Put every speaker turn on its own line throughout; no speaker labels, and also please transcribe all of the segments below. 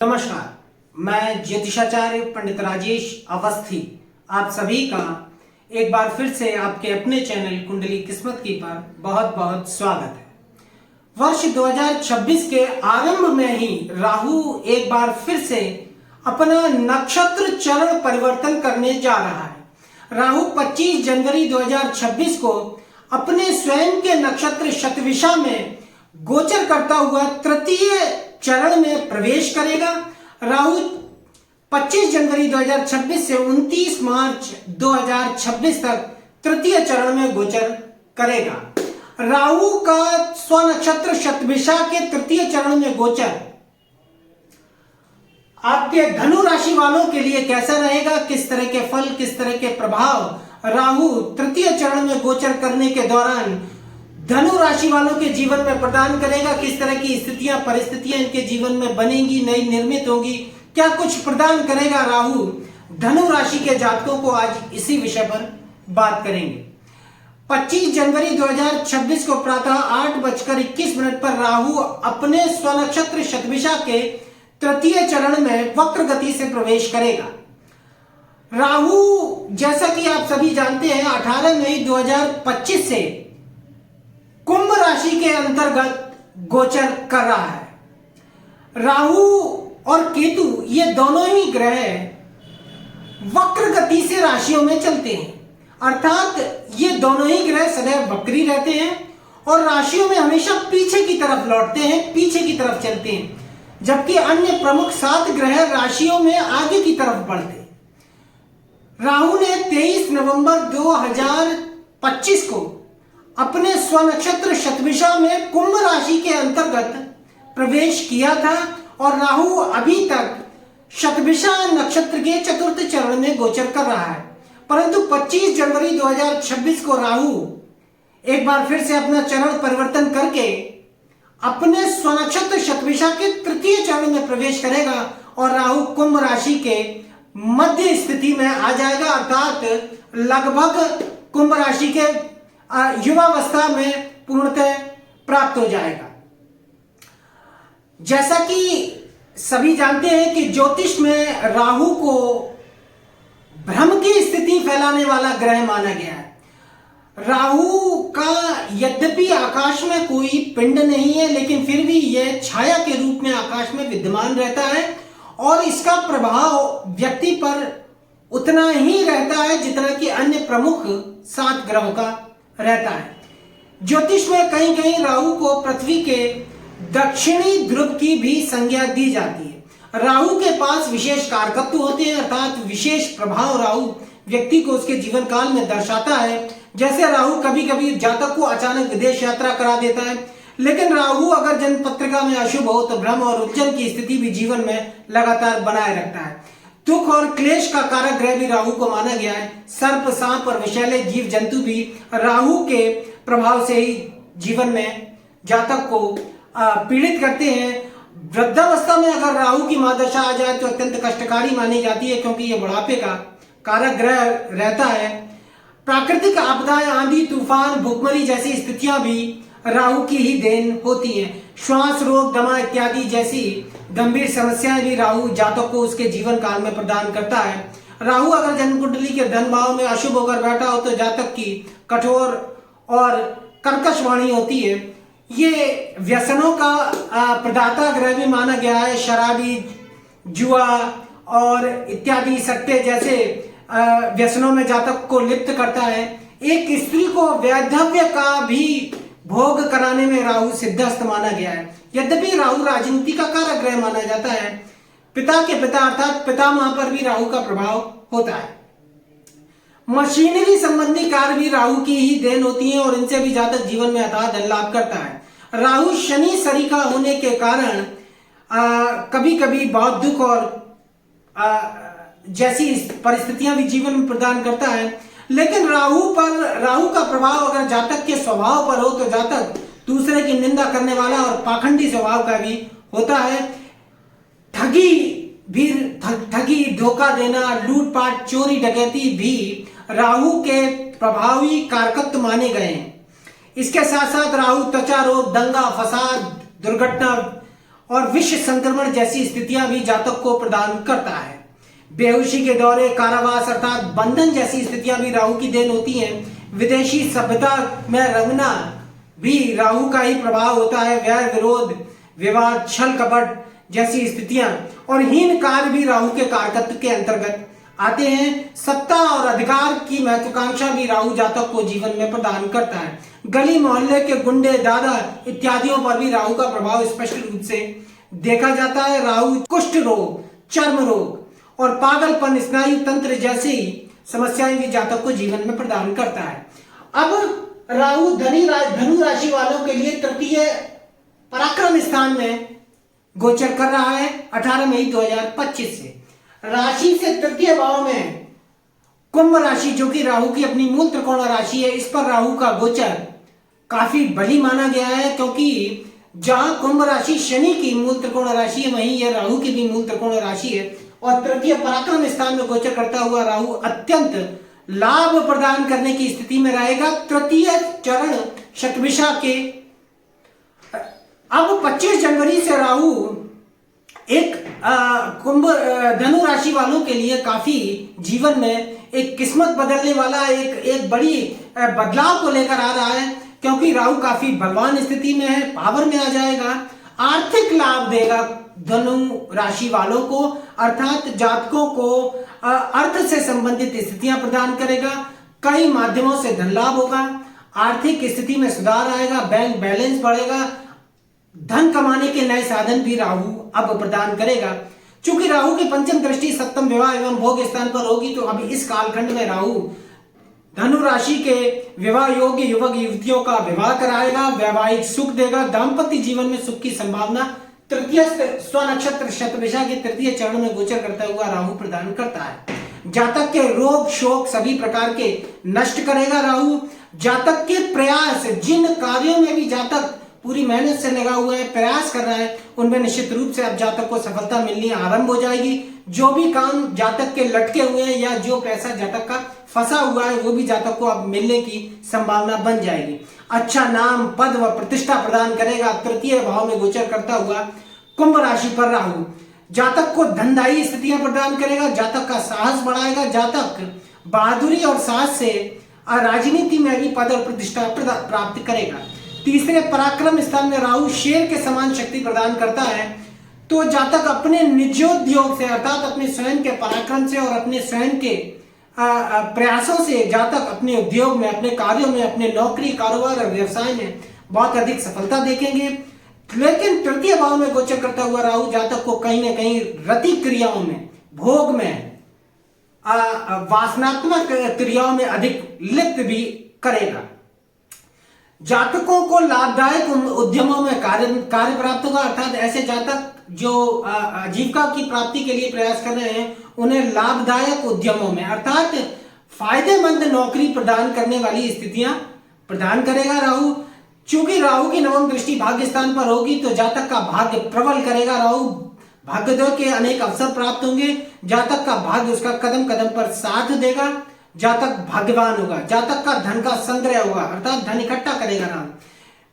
नमस्कार, मैं ज्योतिषाचार्य पंडित राजेश अवस्थी आप सभी का एक बार फिर से आपके अपने चैनल कुंडली किस्मत की पर बहुत बहुत स्वागत है। वर्ष 2026 के आरंभ में ही राहु एक बार फिर से अपना नक्षत्र चरण परिवर्तन करने जा रहा है। राहु 25 जनवरी 2026 को अपने स्वयं के नक्षत्र शतभिषा में गोचर करता हुआ तृतीय चरण में प्रवेश करेगा। राहु 25 जनवरी 2026 से 29 मार्च 2026 तक तृतीय चरण में गोचर करेगा। राहु का स्वनक्षत्र शतभिषा के तृतीय चरण में गोचर आपके धनु राशि वालों के लिए कैसा रहेगा, किस तरह के फल, किस तरह के प्रभाव राहु तृतीय चरण में गोचर करने के दौरान धनु राशि वालों के जीवन में प्रदान करेगा, किस तरह की स्थितियां परिस्थितियां इनके जीवन में बनेंगी, नई निर्मित होगी, क्या कुछ प्रदान करेगा राहु धनु राशि के जातकों को, आज इसी विषय पर बात करेंगे। 25 जनवरी 2026 को प्रातः 8:21 पर राहु अपने स्वनक्षत्र शतभिषा के तृतीय चरण में वक्र गति से प्रवेश करेगा। राहु जैसा कि आप सभी जानते हैं 18 मई 2025 से कुंभ राशि के अंतर्गत गोचर कर रहा है। राहु और केतु ये दोनों ही ग्रह वक्र गति से राशियों में चलते हैं, अर्थात ये दोनों ही ग्रह सदैव वक्री रहते हैं और राशियों में हमेशा पीछे की तरफ लौटते हैं, पीछे की तरफ चलते हैं, जबकि अन्य प्रमुख 7 ग्रह राशियों में आगे की तरफ बढ़ते हैं। राहु ने 23 नवंबर 2025 को अपने स्वनक्षत्र शतभिषा में कुंभ राशि के अंतर्गत प्रवेश किया था और राहु अभी तक शतभिषा नक्षत्र के चतुर्थ चरण में गोचर कर रहा है। परंतु 25 जनवरी 2026 को राहु एक बार फिर से अपना चरण परिवर्तन करके अपने स्वनक्षत्र शतभिषा के तृतीय चरण में प्रवेश करेगा और राहु कुंभ राशि के मध्य स्थिति में आ जाएगा, अर्थात लगभग कुंभ राशि के युवावस्था में पूर्णतः प्राप्त हो जाएगा। जैसा कि सभी जानते हैं कि ज्योतिष में राहु को भ्रम की स्थिति फैलाने वाला ग्रह माना गया है। राहु का यद्यपि आकाश में कोई पिंड नहीं है, लेकिन फिर भी यह छाया के रूप में आकाश में विद्यमान रहता है और इसका प्रभाव व्यक्ति पर उतना ही रहता है जितना कि अन्य प्रमुख 7 ग्रहों का रहता है। ज्योतिष में कहीं कहीं राहु को पृथ्वी के दक्षिणी ध्रुव की भी संज्ञा दी जाती है। राहु के पास विशेष कारकत्व होते हैं, अर्थात विशेष प्रभाव राहु व्यक्ति को उसके जीवन काल में दर्शाता है। जैसे राहु कभी कभी जातक को अचानक विदेश यात्रा करा देता है, लेकिन राहु अगर जन्म पत्रिका में अशुभ हो तो भ्रम और उलझन की स्थिति भी जीवन में लगातार बनाए रखता है। दुख और क्लेश का कारक ग्रह भी राहु को माना गया है। सर्प, सांप और विषैले जीव जंतु भी राहु के प्रभाव से ही जीवन में जातक को पीड़ित करते हैं। वृद्धावस्था में अगर राहु की महादशा आ जाए तो अत्यंत कष्टकारी मानी जाती है, क्योंकि यह बुढ़ापे का कारक ग्रह रहता है। प्राकृतिक आपदाएं, आंधी, तूफान, भूखमरी जैसी स्थितियां भी राहु की ही देन होती हैं। श्वास रोग, दमा इत्यादि जैसी गंभीर समस्याएं भी राहु जातक को उसके जीवन काल में प्रदान करता है। राहु अगर जन्म कुंडली के धन भाव में अशुभ होकर बैठा हो तो जातक की कठोर और कर्कश वाणी होती है। ये व्यसनों का प्रदाता ग्रह भी माना गया है। शराबी, जुआ और इत्यादि सट्टे जैसे व्यसनों में जातक को लिप्त करता है। एक स्त्री को वैधव्य का भी भोग कराने में राहु सिद्धस्त माना गया है। यद्यपि राहु राजनीति का कारक ग्रह माना जाता है। पिता के पिता अर्थात पितामह पर भी राहु का प्रभाव होता है। मशीनरी संबंधी कार्य भी राहु की ही देन होती है और इनसे भी जातक जीवन में अथाह धन लाभ करता है। राहु शनि सरीखा होने के कारण कभी कभी बहुत दुख और जैसी परिस्थितियां भी जीवन में प्रदान करता है। लेकिन राहु का प्रभाव अगर जातक के स्वभाव पर हो तो जातक दूसरे की निंदा करने वाला और पाखंडी स्वभाव का भी होता है। ठगी, धोखा देना, लूटपाट, चोरी, डकैती भी राहु के प्रभावी कारकत्व माने गए हैं। इसके साथ साथ राहु त्वचा रोग, दंगा, फसाद, दुर्घटना और विष संक्रमण जैसी स्थितियां भी जातक को प्रदान करता है। बेहोशी के दौरे, कारावास अर्थात बंधन जैसी स्थितियां भी राहु की देन होती हैं। विदेशी सभ्यता में रंगना भी राहु का ही प्रभाव होता है। वैर विरोध, विवाद, छल कपट जैसी स्थितियां और हीन कार्य भी राहु के कारकत्व के अंतर्गत आते हैं। सत्ता और अधिकार की महत्वाकांक्षा भी राहु जातक को जीवन में प्रदान करता है। गली मोहल्ले के गुंडे, दादा इत्यादियों पर भी राहु का प्रभाव स्पष्ट रूप से देखा जाता है। राहु कुष्ठ रोग, चर्म रोग और पागलपन, स्नायु तंत्र जैसी समस्याएं भी जातक को जीवन में प्रदान करता है। अब राहु धनु राशि वालों के लिए तृतीय पराक्रम स्थान में गोचर कर रहा है 18 मई 2025 से। राशि से तृतीय भाव में कुंभ राशि, जो कि राहु की अपनी मूल त्रिकोण राशि है, इस पर राहु का गोचर काफी बली माना गया है, क्योंकि जहां कुंभ राशि शनि की मूल त्रिकोण राशि है, वहीं यह राहु की भी मूल त्रिकोण राशि है। और तृतीय पराक्रम स्थान में गोचर करता हुआ राहु अत्यंत लाभ प्रदान करने की स्थिति में रहेगा। तृतीय चरण शतभिषा के अब 25 जनवरी से राहु एक कुंभ धनु राशि वालों के लिए काफी जीवन में एक किस्मत बदलने वाला एक बड़ी बदलाव को लेकर आ रहा है, क्योंकि राहु काफी बलवान स्थिति में है, पावर में आ जाएगा, आर्थिक लाभ देगा धनु राशि वालों को, अर्थात जातकों को अर्थ से संबंधित स्थितियां प्रदान करेगा। कई माध्यमों से धन लाभ होगा, आर्थिक स्थिति में सुधार आएगा, बैंक बैलेंस बढ़ेगा, धन कमाने के नए साधन भी राहु अब प्रदान करेगा। चूंकि राहु की पंचम दृष्टि सप्तम विवाह एवं भोग स्थान पर होगी, तो अभी इस कालखंड में राहु धनु राशि के विवाह योग्य युवक युवतियों का विवाह कराएगा, वैवाहिक सुख देगा, दाम्पत्य जीवन में सुख की संभावना तृतीय स्वनक्षत्र शतभिषा के तृतीय चरण में गोचर करता हुआ राहु प्रदान करता है। जातक के रोग शोक सभी प्रकार के नष्ट करेगा राहु। जातक के प्रयास, जिन कार्यों में भी जातक पूरी मेहनत से लगा हुआ है, प्रयास कर रहा है, उनमें निश्चित रूप से अब जातक को सफलता मिलनी आरंभ हो जाएगी। जो भी काम जातक के लटके हुए हैं या जो पैसा जातक का फंसा हुआ है, वो भी जातक को अब मिलने की संभावना बन जाएगी। अच्छा नाम, पद व प्रतिष्ठा प्रदान करेगा। तृतीय भाव में गोचर करता हुआ कुंभ राशि पर राहु जातक को धनदायी स्थितियां प्रदान करेगा, जातक का साहस बढ़ाएगा, जातक बहादुरी और साहस से राजनीति में भी पद और प्रतिष्ठा प्राप्त करेगा। तीसरे पराक्रम स्थान में राहु शेर के समान शक्ति प्रदान करता है, तो जातक अपने निजोद्योग से अर्थात अपने स्वयं के पराक्रम से और अपने स्वयं के प्रयासों से जातक अपने उद्योग में, अपने कार्यों में, अपने नौकरी, कारोबार और व्यवसाय में बहुत अधिक सफलता देखेंगे। लेकिन तृतीय भाव में गोचर करता हुआ राहु जातक को कहीं ना कहीं रति क्रियाओं में, भोग में, वासनात्मक क्रियाओं में अधिक लिप्त भी करेगा। जातकों को लाभदायक उद्यमों में कार्य प्राप्त होगा, अर्थात ऐसे जातक जो आजीविका की प्राप्ति के लिए प्रयास कर रहे हैं, उन्हें लाभदायक उद्यमों में अर्थात फायदेमंद नौकरी प्रदान करने वाली स्थितियां प्रदान करेगा राहु। चूंकि राहु की नवम दृष्टि भाग्य स्थान पर होगी, तो जातक का भाग्य प्रबल करेगा राहु। भाग्योदय के अनेक अवसर प्राप्त होंगे, जातक का भाग्य उसका कदम कदम पर साथ देगा, जातक भाग्यवान होगा, जातक का धन का संग्रह होगा, अर्थात धन इकट्ठा करेगा राहु।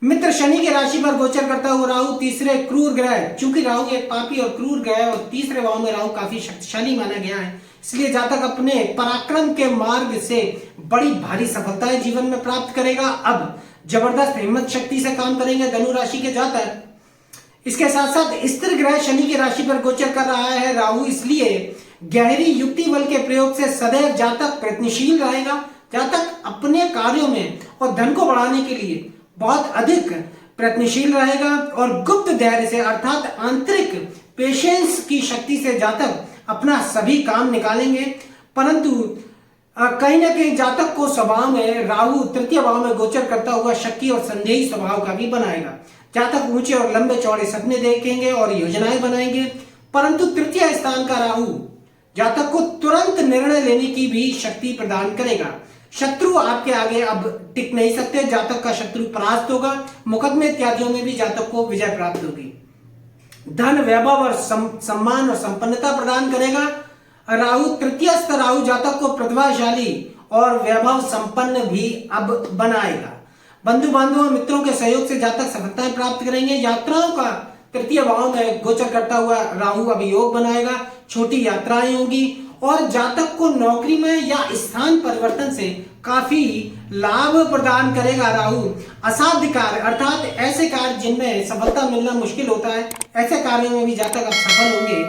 मित्र शनि की राशि पर गोचर करता हुआ राहु तीसरे क्रूर ग्रह, चूंकि राहु एक पापी और क्रूर ग्रह है और तीसरे भाव में राहु काफी शक्तिशाली माना गया है, इसलिए जातक अपने पराक्रम के मार्ग से बड़ी भारी सफलताएं जीवन में प्राप्त करेगा। अब जबरदस्त हिम्मत शक्ति से काम करेंगे धनु राशि के जातक। इसके साथ साथ स्थिर ग्रह शनि की राशि पर गोचर कर रहा है राहु, इसलिए गहरी युक्ति बल के प्रयोग से सदैव जातक प्रयत्नशील रहेगा। जातक अपने कार्यों में और धन को बढ़ाने के लिए बहुत अधिक प्रयत्नशील रहेगा और गुप्त धैर्य से अर्थात आंतरिक पेशेंस की शक्ति से जातक अपना सभी काम निकालेंगे। परंतु कहीं ना कहीं जातक को स्वभाव में राहु तृतीय भाव में गोचर करता हुआ शक्की और संदेही स्वभाव का भी बनाएगा। जातक ऊंचे और लंबे चौड़े सपने देखेंगे और योजनाएं बनाएंगे, परंतु तृतीय स्थान का राहु जातक को तुरंत निर्णय लेने की भी शक्ति प्रदान करेगा। शत्रु आपके आगे अब टिक नहीं सकते, जातक का शत्रु परास्त होगा, मुकदमे इत्यादियों में भी जातक को विजय प्राप्त होगी। धन, वैभव और सम्मान और संपन्नता प्रदान करेगा राहु। तृतीयस्थ राहु जातक को प्रतिभाशाली और वैभव संपन्न भी अब बनाएगा। बंधु बांधवों मित्रों के सहयोग से जातक सफलताएं प्राप्त करेंगे। यात्राओं का तृतीय भाव में गोचर करता हुआ राहु अब योग बनाएगा, छोटी यात्राएं होंगी और जातक को नौकरी में या स्थान परिवर्तन से काफी लाभ प्रदान करेगा राहु। असाध्य कार्य अर्थात ऐसे कार्य जिनमें सफलता मिलना मुश्किल होता है, ऐसे कार्यों में भी जातक अब सफल होंगे।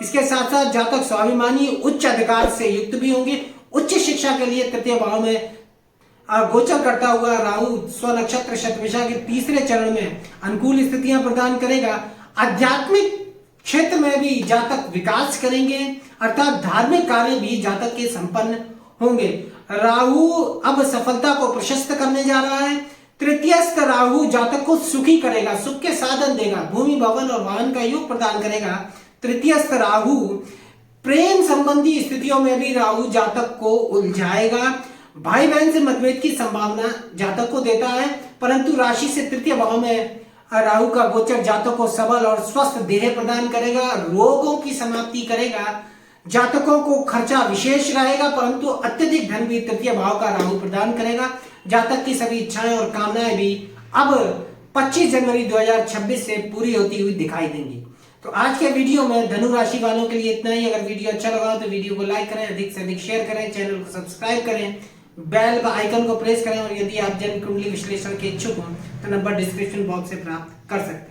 इसके साथ साथ जातक स्वाभिमानी उच्च अधिकार से युक्त भी होंगे। उच्च शिक्षा के लिए तृतीय भाव में गोचर करता हुआ राहु स्वनक्षत्र शतभिषा के तीसरे चरण में अनुकूल स्थितियां प्रदान करेगा। आध्यात्मिक क्षेत्र में भी जातक विकास करेंगे, अर्थात धार्मिक कार्य भी जातक के संपन्न होंगे। राहु अब सफलता को प्रशस्त करने जा रहा है। तृतीयस्थ राहु जातक को सुखी करेगा, सुख के साधन देगा, भूमि भवन और वाहन का योग प्रदान करेगा। तृतीयस्थ राहु प्रेम संबंधी स्थितियों में भी राहु जातक को उलझाएगा। भाई बहन से मतभेद की संभावना जातक को देता है, परंतु राशि से तृतीय भाव में राहु का गोचर जातक को सबल और स्वस्थ देह प्रदान करेगा, रोगों की समाप्ति करेगा। जातकों को खर्चा विशेष रहेगा, परंतु अत्यधिक धन भी तृतीय भाव का राहु प्रदान करेगा। जातक की सभी इच्छाएं और कामनाएं भी अब 25 जनवरी 2026 से पूरी होती हुई दिखाई देंगी। तो आज के वीडियो में धनु राशि वालों के लिए इतना ही। अगर वीडियो अच्छा लगा तो वीडियो को लाइक करें, अधिक से अधिक शेयर करें, चैनल को सब्सक्राइब करें, बेल आइकन को प्रेस करें और यदि आप जन्म कुंडली विश्लेषण के इच्छुक हो तो नंबर डिस्क्रिप्शन बॉक्स से प्राप्त कर सकते हैं।